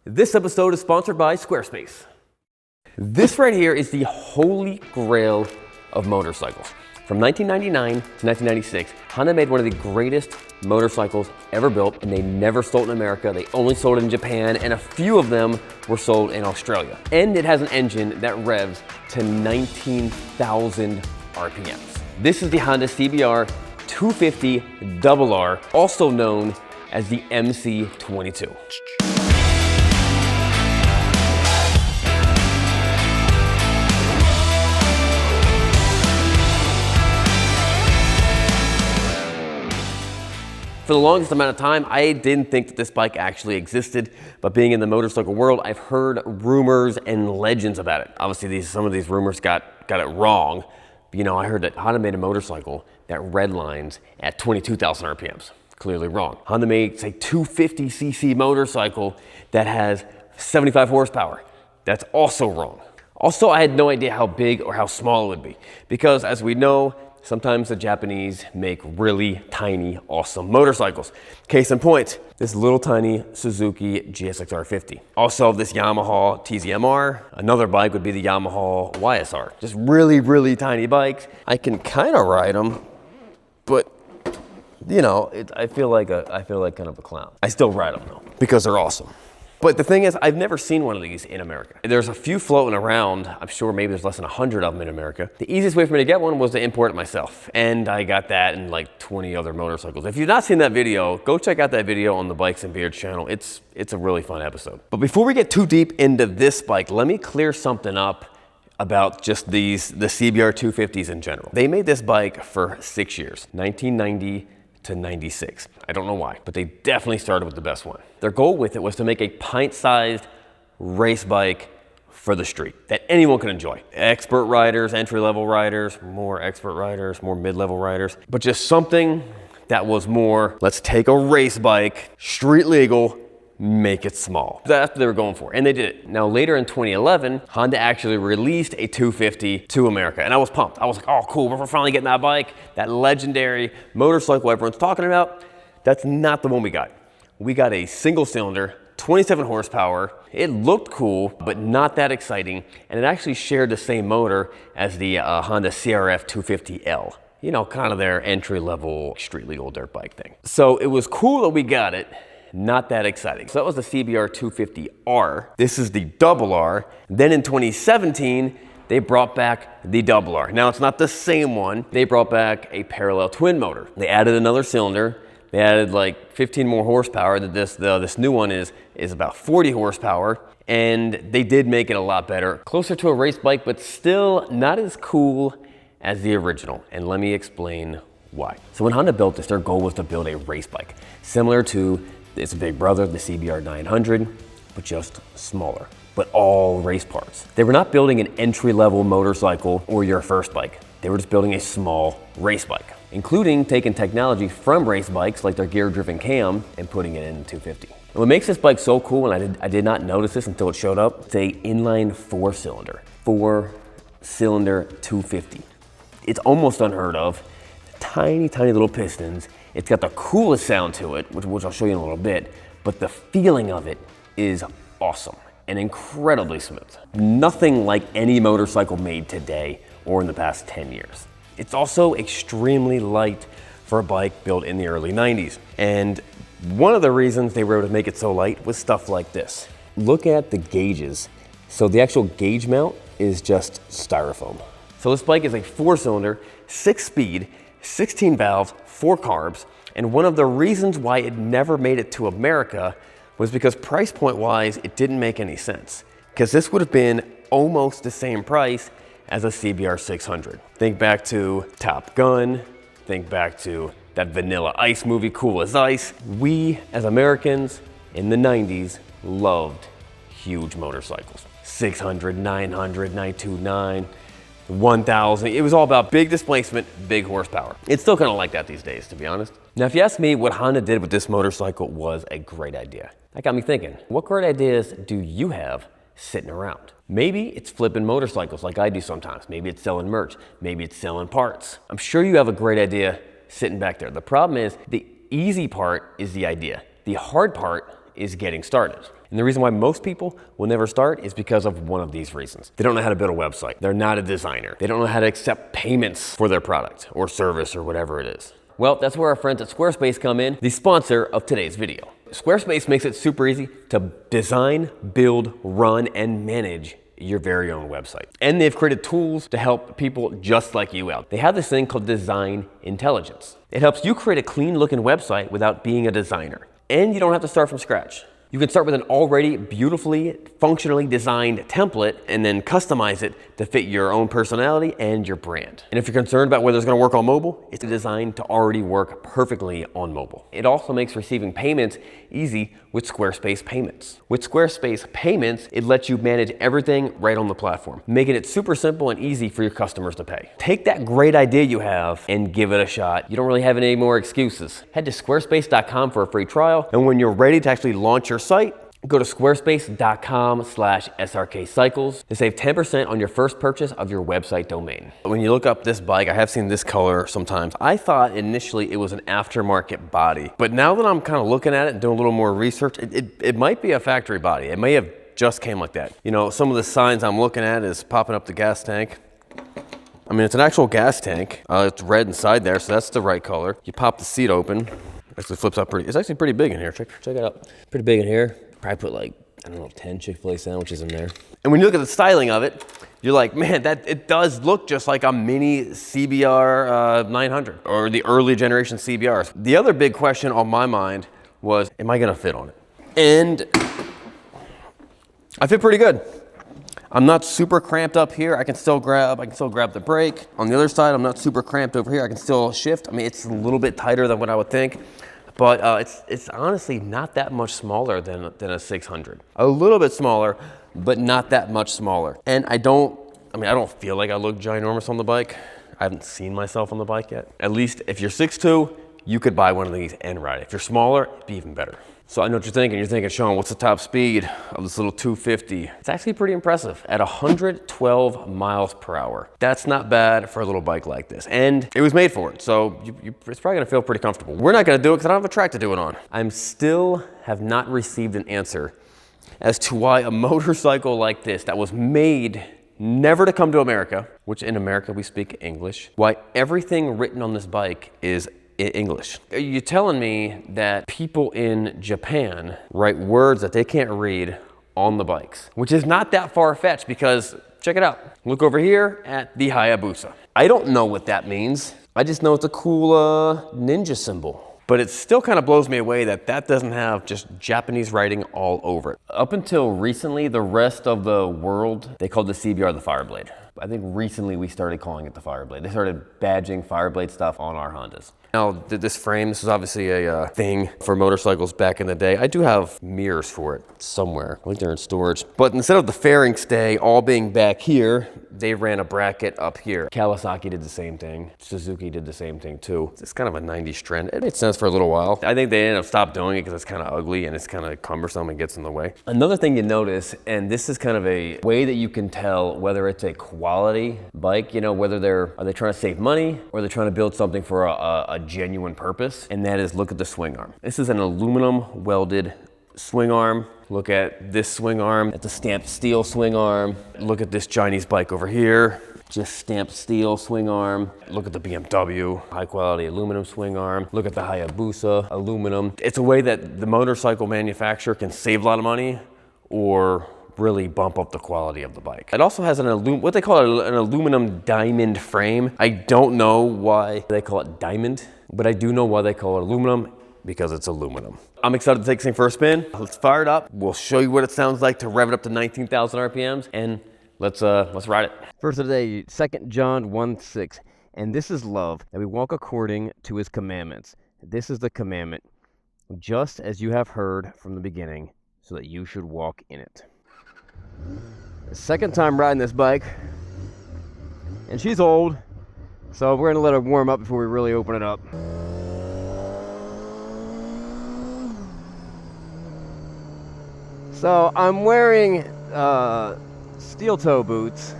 This episode is sponsored by Squarespace. This right here is the holy grail of motorcycles. From 1999 to 1996, Honda made one of the greatest motorcycles ever built, and they never sold in America. They only sold in Japan, and a few of them were sold in Australia. And it has an engine that revs to 19,000 RPMs. This is the Honda CBR 250 RR, also known as the MC22. For the longest amount of time, I didn't think that this bike actually existed, but being in the motorcycle world, I've heard rumors and legends about it. Obviously, some of these rumors got it wrong. But, you know, I heard that Honda made a motorcycle that redlines at 22,000 RPMs. Clearly wrong. Honda makes a 250cc motorcycle that has 75 horsepower. That's also wrong. Also, I had no idea how big or how small it would be, because as we know, sometimes the Japanese make really tiny, awesome motorcycles. Case in point, this little tiny Suzuki GSX-R50. Also this Yamaha TZMR. Another bike would be the Yamaha YSR. Just really, really tiny bikes. I can kind of ride them, but you know, I feel like kind of a clown. I still ride them though, because they're awesome. But the thing is, I've never seen one of these in America. There's a few floating around. I'm sure maybe there's less than 100 of them in America. The easiest way for me to get one was to import it myself. And I got that in like 20 other motorcycles. If you've not seen that video, go check out that video on the Bikes and Beards channel. It's a really fun episode. But before we get too deep into this bike, let me clear something up about just the CBR 250s in general. They made this bike for 6 years, 1990 to 96. I don't know why, but they definitely started with the best one. Their goal with it was to make a pint-sized race bike for the street that anyone can enjoy. Expert riders, entry-level riders, more expert riders, more mid-level riders, but just something that was more, let's take a race bike, street legal, make it small. That's what they were going for, and they did it. Now later in 2011, Honda actually released a 250 to America, and I was pumped. I was like, oh cool, we're finally getting that bike, that legendary motorcycle everyone's talking about. That's not the one we got. We got a single cylinder, 27 horsepower. It looked cool, but not that exciting, and it actually shared the same motor as the Honda CRF 250L. You know, kind of their entry-level street legal dirt bike thing. So it was cool that we got it, not that exciting. So that was the CBR 250R. This is the RR. Then in 2017, they brought back the RR. Now it's not the same one. They brought back a parallel twin motor. They added another cylinder. They added like 15 more horsepower. This new one is about 40 horsepower. And they did make it a lot better. Closer to a race bike, but still not as cool as the original. And let me explain why. So when Honda built this, their goal was to build a race bike, similar to its big brother, the CBR 900, but just smaller, but all race parts. They were not building an entry-level motorcycle or your first bike. They were just building a small race bike, including taking technology from race bikes like their gear-driven cam and putting it in the 250. And what makes this bike so cool, and I did not notice this until it showed up, it's a inline four-cylinder 250. It's almost unheard of. Tiny, tiny little pistons. It's got the coolest sound to it, which I'll show you in a little bit, but the feeling of it is awesome and incredibly smooth. Nothing like any motorcycle made today or in the past 10 years. It's also extremely light for a bike built in the early 90s. And one of the reasons they were able to make it so light was stuff like this. Look at the gauges. So the actual gauge mount is just styrofoam. So this bike is a 4-cylinder, 6-speed, 16 valves, 4 carbs, and one of the reasons why it never made it to America was because price point wise, it didn't make any sense. Because this would have been almost the same price as a CBR 600. Think back to Top Gun, think back to that Vanilla Ice movie, Cool as Ice. We, as Americans, in the 90s, loved huge motorcycles. 600, 900, 929, 1,000. It was all about big displacement, big horsepower. It's still kind of like that these days, to be honest. Now, if you ask me, what Honda did with this motorcycle was a great idea. That got me thinking, what great ideas do you have sitting around? Maybe it's flipping motorcycles like I do sometimes. Maybe it's selling merch. Maybe it's selling parts. I'm sure you have a great idea sitting back there. The problem is the easy part is the idea. The hard part is getting started. And the reason why most people will never start is because of one of these reasons. They don't know how to build a website. They're not a designer. They don't know how to accept payments for their product or service or whatever it is. Well, that's where our friends at Squarespace come in, the sponsor of today's video. Squarespace makes it super easy to design, build, run, and manage your very own website. And they've created tools to help people just like you out. They have this thing called Design Intelligence. It helps you create a clean looking website without being a designer. And you don't have to start from scratch. You can start with an already beautifully, functionally designed template and then customize it to fit your own personality and your brand. And if you're concerned about whether it's gonna work on mobile, it's designed to already work perfectly on mobile. It also makes receiving payments easy with Squarespace Payments. With Squarespace Payments, it lets you manage everything right on the platform, making it super simple and easy for your customers to pay. Take that great idea you have and give it a shot. You don't really have any more excuses. Head to squarespace.com for a free trial, and when you're ready to actually launch your site, go to squarespace.com/Srkcycles to save 10% on your first purchase of your website domain. When you look up this bike, I have seen this color sometimes. I thought initially it was an aftermarket body, but now that I'm kind of looking at it and doing a little more research, it might be a factory body. It may have just came like that. You know, some of the signs I'm looking at is popping up the gas tank. I mean, it's an actual gas tank. It's red inside there, so that's the right color. You pop the seat open. Actually flips up it's actually pretty big in here. Check it out. Pretty big in here. Probably put like, I don't know, 10 Chick-fil-A sandwiches in there. And when you look at the styling of it, you're like, man, it does look just like a mini CBR 900 or the early generation CBRs. The other big question on my mind was, am I gonna fit on it? And I fit pretty good. I'm not super cramped up here. I can still grab the brake. On the other side, I'm not super cramped over here. I can still shift. I mean, it's a little bit tighter than what I would think. But it's honestly not that much smaller than a 600. A little bit smaller, but not that much smaller. And I don't feel like I look ginormous on the bike. I haven't seen myself on the bike yet. At least if you're 6'2", you could buy one of these and ride it. If you're smaller, it'd be even better. So I know what you're thinking. You're thinking, Sean, what's the top speed of this little 250? It's actually pretty impressive at 112 miles per hour. That's not bad for a little bike like this. And it was made for it, so it's probably gonna feel pretty comfortable. We're not gonna do it because I don't have a track to do it on. I'm still have not received an answer as to why a motorcycle like this that was made never to come to America, which in America we speak English, why everything written on this bike is English. Are you telling me that people in Japan write words that they can't read on the bikes? Which is not that far-fetched because, check it out. Look over here at the Hayabusa. I don't know what that means. I just know it's a cool ninja symbol. But it still kind of blows me away that that doesn't have just Japanese writing all over it. Up until recently, the rest of the world, they called the CBR the Fireblade. I think recently we started calling it the Fireblade. They started badging Fireblade stuff on our Hondas. Now, this frame, this is obviously a thing for motorcycles back in the day. I do have mirrors for it somewhere. I think they're in storage. But instead of the fairing stay all being back here, they ran a bracket up here. Kawasaki did the same thing. Suzuki did the same thing too. It's kind of a 90s trend. It made sense for a little while. I think they ended up stopped doing it because it's kind of ugly and it's kind of cumbersome and gets in the way. Another thing you notice, and this is kind of a way that you can tell whether it's a quality bike, you know, whether are they trying to save money or they're trying to build something for a genuine purpose, and that is look at the swing arm. This is an aluminum welded swing arm. Look at this swing arm. It's a stamped steel swing arm. Look at this Chinese bike over here. Just stamped steel swing arm. Look at the BMW, high quality aluminum swing arm. Look at the Hayabusa, aluminum. It's a way that the motorcycle manufacturer can save a lot of money or really bump up the quality of the bike. It also has what they call an aluminum diamond frame. I don't know why they call it diamond, but I do know why they call it aluminum, because it's aluminum. I'm excited to take this thing for a spin. Let's fire it up. We'll show you what it sounds like to rev it up to 19,000 RPMs, and let's ride it. First of the day, 2 John 1:6, and this is love, that we walk according to his commandments. This is the commandment, just as you have heard from the beginning, so that you should walk in it. Second time riding this bike, and she's old, so we're gonna let her warm up before we really open it up. So I'm wearing steel toe boots.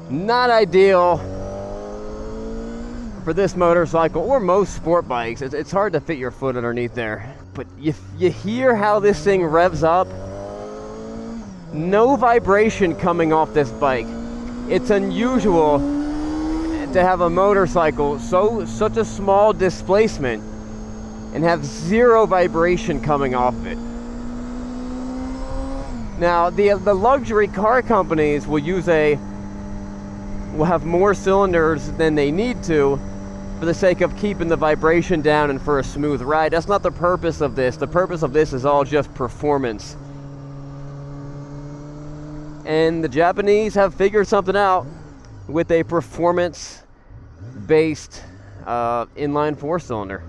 Not ideal for this motorcycle or most sport bikes. It's hard to fit your foot underneath there. but you hear how this thing revs up? No vibration coming off this bike. It's unusual to have a motorcycle such a small displacement and have zero vibration coming off it. Now, the luxury car companies will have more cylinders than they need to for the sake of keeping the vibration down and for a smooth ride. That's not the purpose of this. The purpose of this is all just performance. And the Japanese have figured something out with a performance-based inline four-cylinder.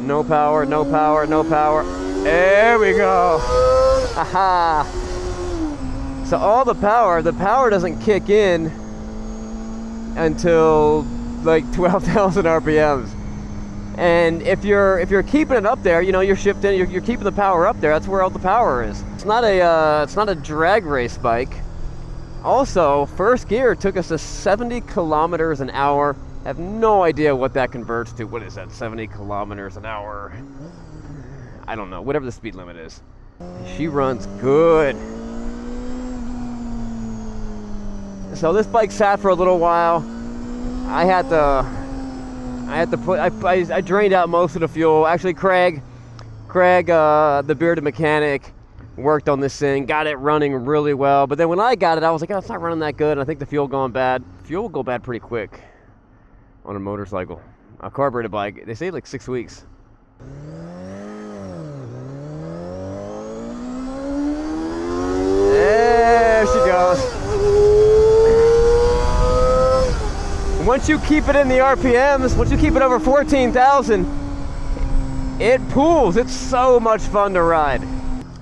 No power, no power, no power. There we go. Aha. So all the power doesn't kick in until like 12,000 RPMs. And if you're keeping it up there, you know, you're shifting, you're keeping the power up there. That's where all the power is. It's not a drag race bike. Also, first gear took us to 70 kilometers an hour. I have no idea what that converts to. What is that? 70 kilometers an hour? I don't know. Whatever the speed limit is. She runs good. So this bike sat for a little while. I drained out most of the fuel. Actually, Craig, the bearded mechanic, worked on this thing, got it running really well. But then when I got it, I was like, oh, it's not running that good. And I think the fuel going bad. Fuel will go bad pretty quick on a motorcycle. A carbureted bike, they say like 6 weeks. There she goes. Once you keep it in the RPMs, once you keep it over 14,000, it pulls. It's so much fun to ride.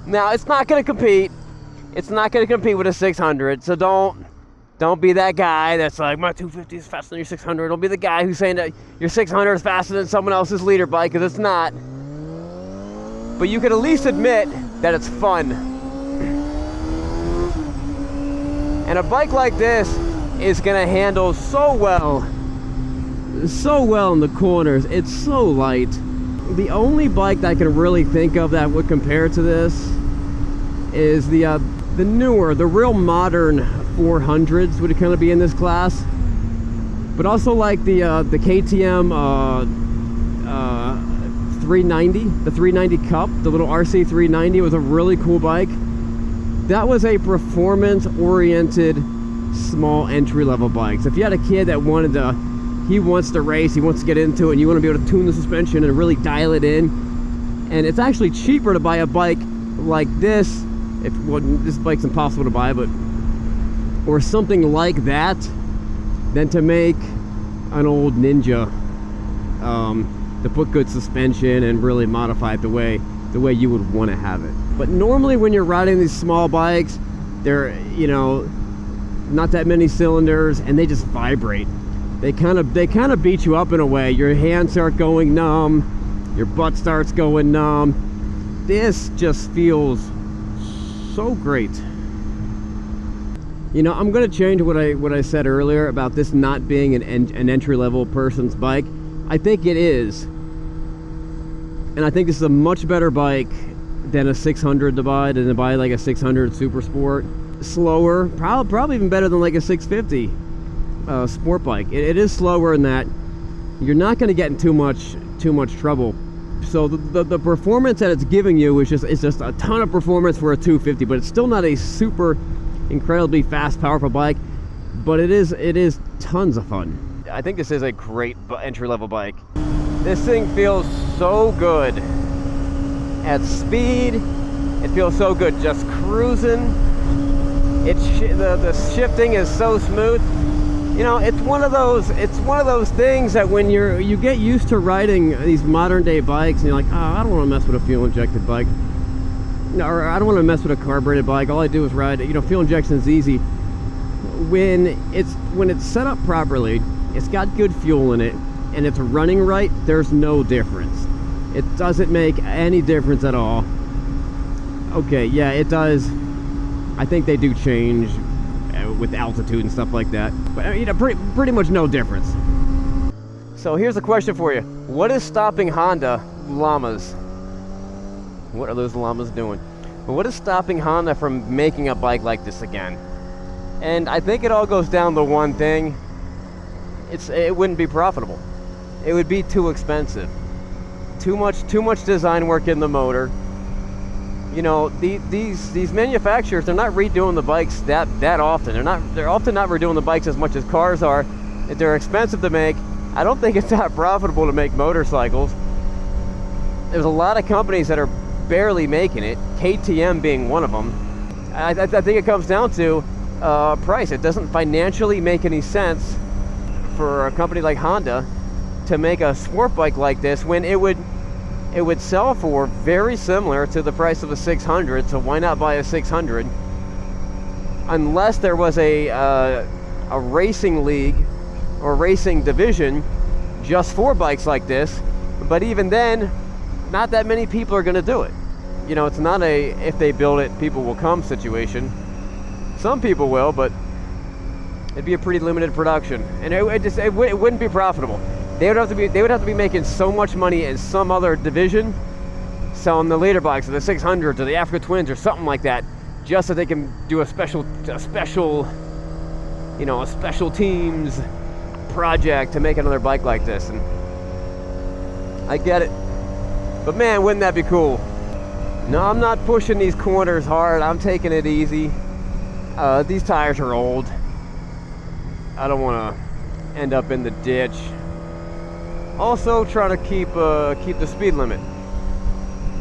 Now, it's not going to compete. It's not going to compete with a 600, so don't be that guy that's like, my 250 is faster than your 600. Don't be the guy who's saying that your 600 is faster than someone else's leader bike, because it's not. But you can at least admit that it's fun. And a bike like this is gonna handle so well in the corners. It's so light. The only bike that I can really think of that would compare to this is the newer, the real modern 400s would kind of be in this class. But also like the KTM 390, the 390 Cup, the little RC 390 was a really cool bike. That was a performance-oriented small entry-level bike. So if you had a kid that he wants to race, he wants to get into it, and you want to be able to tune the suspension and really dial it in, and it's actually cheaper to buy a bike like this, this bike's impossible to buy, or something like that, than to make an old Ninja, to put good suspension and really modify it the way you would want to have it. But normally when you're riding these small bikes, they're, you know, not that many cylinders, and they just vibrate. They kind of beat you up in a way. Your hands start going numb, your butt starts going numb. This just feels so great. You know, I'm gonna change what I said earlier about this not being an entry-level person's bike. I think it is. And I think this is a much better bike than a 600 to buy, like a 600 Super Sport. Slower, probably even better than like a 650 sport bike. It is slower in that you're not going to get in too much trouble. So the performance that it's giving you is just a ton of performance for a 250, but it's still not a super incredibly fast, powerful bike. But it is tons of fun. I think this is a great entry-level bike. This thing feels so good at speed. It feels so good just cruising. The shifting is so smooth. You know, it's one of those things that when you get used to riding these modern day bikes, and you're like, oh, I don't want to mess with a fuel injected bike, or I don't want to mess with a carbureted bike. All I do is ride. You know, fuel injection is easy. When it's set up properly, it's got good fuel in it, and it's running right, there's no difference. It doesn't make any difference at all. Okay, yeah, it does. I think they do change with altitude and stuff like that, but you know, pretty much no difference. So here's a question for you. What is stopping Honda llamas? What are those llamas doing? What is stopping Honda from making a bike like this again? And I think it all goes down to one thing. It wouldn't be profitable. It would be too expensive. Too much design work in the motor. You know, these manufacturers, they're not redoing the bikes that often. They're often not redoing the bikes as much as cars are. They're expensive to make. I don't think it's that profitable to make motorcycles. There's a lot of companies that are barely making it, KTM being one of them. I think it comes down to price. It doesn't financially make any sense for a company like Honda to make a sport bike like this when it would sell for very similar to the price of a 600. So why not buy a 600? Unless there was a racing league or racing division just for bikes like this. But even then, not that many people are going to do it. You know, it's not a if they build it, people will come situation. Some people will, but it'd be a pretty limited production, and it wouldn't be profitable. They would have to be making so much money in some other division, selling the later bikes, or the 600s, or the Africa Twins, or something like that, just so they can do a special teams project to make another bike like this. And I get it, but man, wouldn't that be cool? No, I'm not pushing these corners hard. I'm taking it easy. These tires are old. I don't want to end up in the ditch. Also trying to keep the speed limit.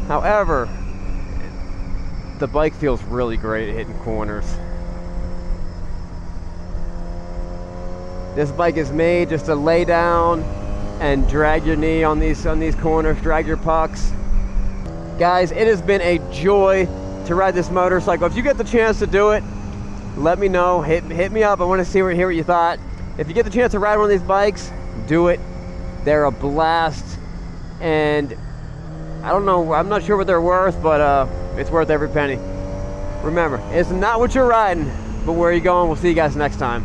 However, the bike feels really great at hitting corners. This bike is made just to lay down and drag your knee on these corners, drag your pucks. Guys, it has been a joy to ride this motorcycle. If you get the chance to do it, let me know. Hit me up. I want to hear what you thought. If you get the chance to ride one of these bikes, do it. They're a blast, and I don't know, I'm not sure what they're worth, but it's worth every penny. Remember, it's not what you're riding, but where you're going. We'll see you guys next time.